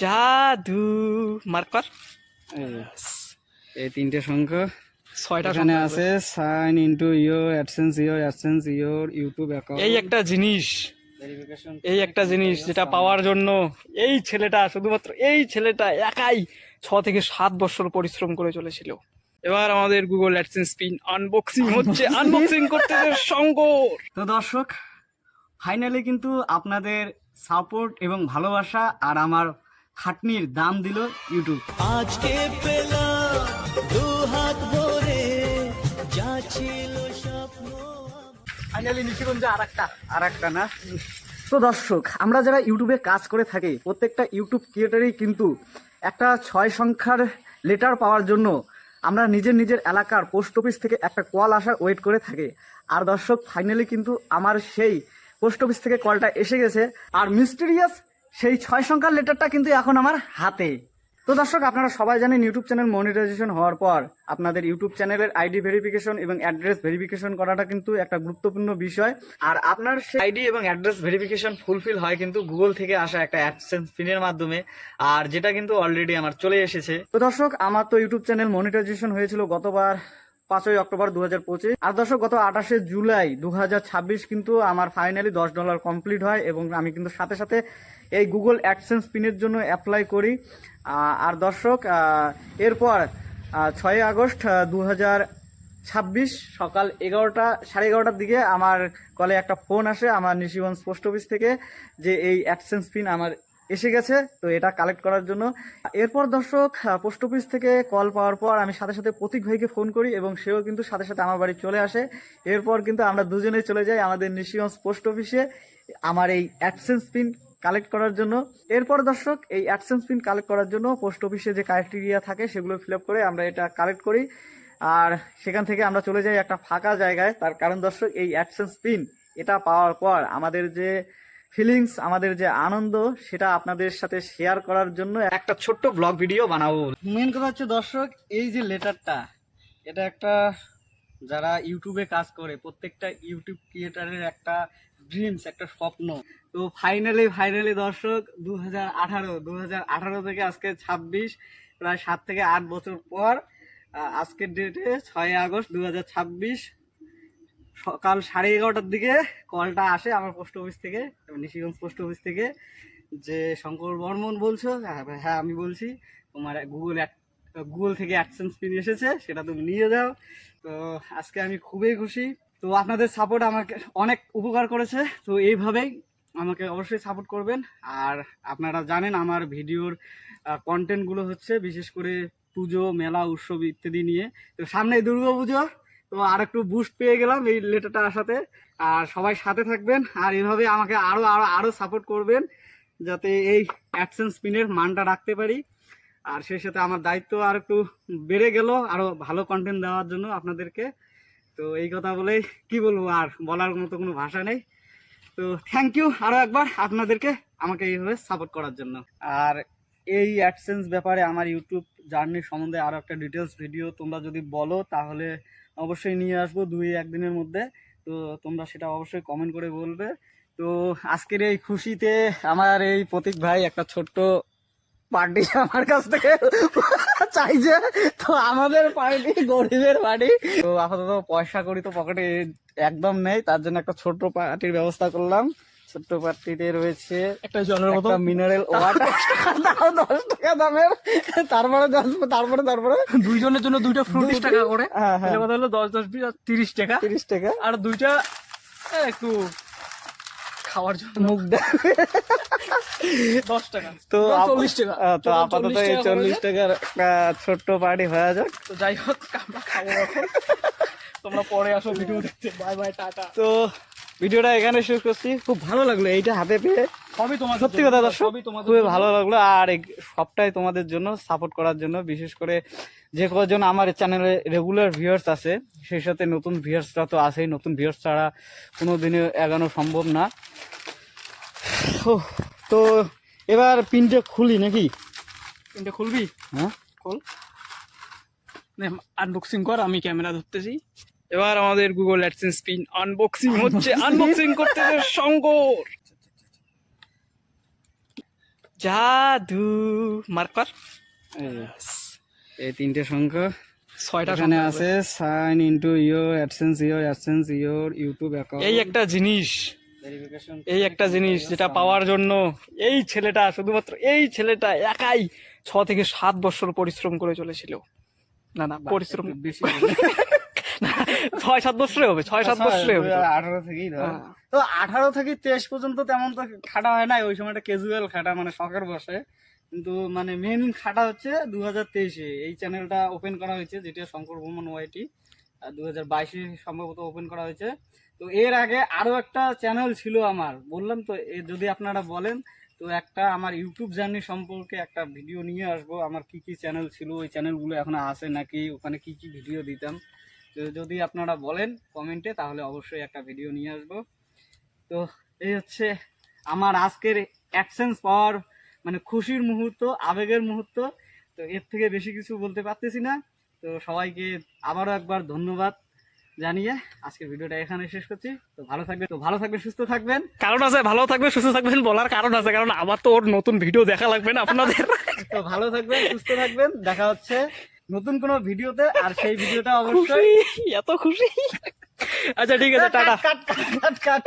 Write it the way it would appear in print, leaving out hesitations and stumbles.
জাদু মার্কার এই তিনটে সংখ্যা 6টা এখানে আছে sign into your AdSense your YouTube account এই একটা জিনিস ভেরিফিকেশন যেটা পাওয়ার জন্য এই ছেলেটা শুধুমাত্র এই ছেলেটা একাই 6 থেকে 7 বছর পরিশ্রম করে চলেছিল। এবার আমাদের গুগল অ্যাডসেন্স পিন আনবক্সিং হচ্ছে। আনবক্সিং করতে শঙ্কর। তো দর্শক ফাইনালি কিন্তু আপনাদের সাপোর্ট এবং ভালোবাসা আর আমার খাটনির দাম দিল ইউটিউব। আজকে পেলাম দু হাত ভরে যা ছিল স্বপ্ন। ফাইনালি নিশিগঞ্জে আর একটা না। তো দর্শক আমরা যারা ইউটিউবে কাজ করে থাকি প্রত্যেকটা ইউটিউব ক্রিয়েটারই কিন্তু একটা 6 সংখ্যার লেটার পাওয়ার জন্য আমরা নিজের এলাকার পোস্ট অফিস থেকে একটা কল আসার ওয়েট করে থাকি। আর দর্শক ফাইনালি কিন্তু আমার সেই পোস্ট অফিস থেকে কলটা এসে গেছে আর মিস্টেরিয়াস সেই 6 সংখ্যার লেটারটা কিন্তু এখন আমার হাতে। তো দর্শক আপনারা সবাই জানেন ইউটিউব চ্যানেল মনিটাইজেশন হওয়ার পর আপনাদের ইউটিউব চ্যানেলের আইডি ভেরিফিকেশন এবং অ্যাড্রেস ভেরিফিকেশন করাটা কিন্তু একটা গুরুত্বপূর্ণ বিষয়। আর আপনার সেই আইডি এবং অ্যাড্রেস ভেরিফিকেশন ফুলফিল হয় কিন্তু গুগল থেকে আসা একটা অ্যাডসেন্স পিনের মাধ্যমে, আর যেটা কিন্তু অলরেডি আমার চলে এসেছে। তো দর্শক আমার তো ইউটিউব চ্যানেল মনিটাইজেশন হয়েছিল গতবার 5ই অক্টোবর 2025। আর দর্শক গত 28শে জুলাই 2026 কিন্তু আমার ফাইনালি $10 কমপ্লিট হয় এবং আমি কিন্তু সাথে সাথে এই গুগল অ্যাডসেন্স পিনের জন্য অ্যাপ্লাই করি। আর দর্শক এরপর 6ই আগস্ট 2026 সকাল 11:30 দিকে আমার কলে একটা ফোন আসে আমার নিশিগঞ্জ পোস্ট অফিস থেকে যে এই অ্যাডসেন্স পিন আমার এসে গেছে, তো এটা কালেক্ট করার জন্য। এরপর দর্শক পোস্ট অফিস থেকে কল পাওয়ার পর আমি সাথে সাথে প্রতীক ভাইকে ফোন করি এবং সেও কিন্তু সাথে সাথে আমার বাড়ি চলে আসে। এরপর কিন্তু আমরা দুজনেই চলে যাই আমাদের নিশিগঞ্জ পোস্ট অফিসে আমার এই অ্যাডসেন্স পিন কালেক্ট করার জন্য। এরপর দর্শক এই অ্যাডসেন্স পিন কালেক্ট করার জন্য পোস্ট অফিসে যে ক্রাইটেরিয়া থাকে সেগুলো ফিল আপ করে আমরা এটা কালেক্ট করি আর সেখান থেকে আমরা চলে যাই একটা ফাঁকা জায়গায়। তার কারণ দর্শক এই অ্যাডসেন্স পিন এটা পাওয়ার পর আমাদের যে ফিলিংস, আমাদের যে আনন্দ সেটা আপনাদের সাথে শেয়ার করার জন্য একটা ছোট্ট ব্লগ ভিডিও বানাবো। মেন কথা হচ্ছে দর্শক এই যে লেটারটা এটা একটা যারা ইউটিউবে কাজ করে প্রত্যেকটা ইউটিউব ক্রিয়েটারের একটা ড্রিমস, একটা স্বপ্ন। তো ফাইনালি দর্শক 2018 থেকে আজকে 26 প্রায় 7 থেকে 8 বছর পর আজকের ডেটে 6ই আগস্ট 2026 সকাল 11:30টার দিকে কলটা আসে আমার পোস্ট অফিস থেকে, নিশিগঞ্জ পোস্ট অফিস থেকে, যে শঙ্কর বর্মন বলছো? হ্যাঁ আমি বলছি। তোমার গুগল থেকে অ্যাডসেন্স পিন এসেছে, সেটা তুমি নিয়ে যাও। তো আজকে আমি খুবই খুশি। তো আপনাদের সাপোর্ট আমাকে অনেক উপকার করেছে, তো এইভাবেই আমাকে অবশ্যই সাপোর্ট করবেন। আর আপনারা জানেন আমার ভিডিওর কন্টেন্টগুলো হচ্ছে বিশেষ করে পুজো, মেলা, উৎসব ইত্যাদি নিয়ে। তো সামনে দুর্গা পুজো, তো আর একটু বুস্ট পেয়ে গেলাম এই লেটারটা আসাতে। আর সবাই সাথে থাকবেন আর এভাবে আমাকে আরো সাপোর্ট করবেন যাতে এই অ্যাডসেন্স পিনের মানটা রাখতে পারি। আর সেই সাথে আমার দায়িত্ব আর একটু বেড়ে গেল আরো ভালো কন্টেন্ট দেওয়ার জন্য আপনাদেরকে। তো এই কথা বলে কি বলবো, আর বলার মতো কোনো ভাষা নেই। তো থ্যাংক ইউ আরো একবার আপনাদেরকে আমাকে এইভাবে সাপোর্ট করার জন্য। আর এই অ্যাডসেন্স ব্যাপারে আমার ইউটিউব জার্নি সম্বন্ধে আরো একটা ডিটেলস ভিডিও তোমরা যদি বলো তাহলে অবশ্যই নিয়ে আসবো 2-1 দিনের মধ্যে। তো তোমরা সেটা অবশ্যই কমেন্ট করে বলবে। তো আজকের এই খুশিতে আমার এই প্রতীক ভাই একটা ছোট্ট পার্টি আমার কাছ থেকে চাইছে। তো আমাদের পার্টি গরিবের পার্টি, তো আপাতত পয়সা করি তো পকেটে একদম নেই, তার জন্য একটা ছোট্ট পার্টির ব্যবস্থা করলাম। ছোট্ট পার্টিতে রয়েছে একটা জলের মতো মিনারেল ওয়াটার 10 টাকা দামের, তারপরে দুইজনের জন্য 2টা ফ্রুট 20 টাকা করে। হ্যাঁ কথা হলো 10 20 30 টাকা। 30 টাকা আর 2টা একটু খাওয়ার জন্য মুখ দেয় 10 টাকা। তো 40 টাকা। তো আপাতত এই 40 টাকার একটা ছোট্ট পার্টি হয়ে যাক। তো যাই হোক আমরা খাবো এখন, তোমরা পরে আসো ভিডিও দেখতে। Bye bye, tata. তো ভিডিওটা এখানে শেষ করছি। খুব ভালো লাগলো এইটা হাতে পেয়ে, সবই তোমাদের সত্যি কথা দর্শক সবই তোমাদের খুবই জন্য। ভালো লাগলো। আর সবটাই তোমাদের জন্য, সাপোর্ট করার জন্য। বিশেষ করে যে কজন আমার চ্যানেলে রেগুলার ভিউয়ার্স আছে সেই সাথে নতুন ভিউয়ার্সরা তো আছেই। নতুন ভিউয়ার্স ছাড়া কোনোদিনও এগানো সম্ভব না। তো এবার পিনটা খুলি নাকি? পিনটা খুলবি? হ্যাঁ খোল, আনবক্সিং কর, আমি ক্যামেরা ধরতেছি। এবার আমাদের গুগল অ্যাডসেন্স পিন আনবক্সিং হচ্ছে। আনবক্সিং করতে শঙ্কর। জাদু মার্ক কর। এই তিনটে সংখ্যা 6টা এখানে আছে, sign into your AdSense your YouTube account, এই একটা জিনিস, ভেরিফিকেশন, এই একটা জিনিস যেটা পাওয়ার জন্য এই ছেলেটা, শুধুমাত্র এই ছেলেটা একাই 6 থেকে 7 বছর পরিশ্রম করে চলেছিল। না না, পরিশ্রম বেশি 6-7 বছরে হবে, 6-7 বছরে হবে। 18 থেকেই ধর। তো 18 থেকে 23 পর্যন্ত তেমন তো খাটা হয় না, ওই সময়টা ক্যাজুয়াল খাটা, মানে শখের বসে। কিন্তু মানে মেন খাটা হচ্ছে 2023-এ এই চ্যানেলটা ওপেন করা হয়েছে, যেটা শঙ্কর ভ্রমণ ওয়াইটি, আর 2022-এ সম্ভবত ওপেন করা হয়েছে। তো এর আগে আরো একটা চ্যানেল ছিল আমার, বললাম তো, যদি আপনারা বলেন তো একটা আমার ইউটিউব জার্নি সম্পর্কে একটা ভিডিও নিয়ে আসবো, আমার কি কি চ্যানেল ছিল, ওই চ্যানেলগুলো এখন আছে নাকি, ওখানে কি কি ভিডিও দিতাম। তো যদি আপনারা বলেন কমেন্টে, তাহলে অবশ্যই একটা ভিডিও নিয়ে আসবো। তো এই হচ্ছে আমার আজকের অ্যাডসেন্স পাওয়ার, মানে খুশির মুহূর্ত, আবেগের মুহূর্ত। তো এর থেকে বেশি কিছু বলতে পারতেছি না। তো সবাইকে আবারও একবার ধন্যবাদ জানিয়ে আজকের ভিডিওটা এখানে শেষ করছি। তো ভালো থাকবেন, সুস্থ থাকবেন। কারণ আছে, ভালো থাকবে সুস্থ থাকবেন বলার কারণ আছে, কারণ আমার তো ওর নতুন ভিডিও দেখা লাগবে না আপনাদের। তো ভালো থাকবেন, সুস্থ থাকবেন, দেখা হচ্ছে নতুন কোনো ভিডিওতে। আর সেই ভিডিওটা খুশি, অবশ্যই এত খুশি। আচ্ছা ঠিক আছে, টাটা। কাট কাট কাট কাট।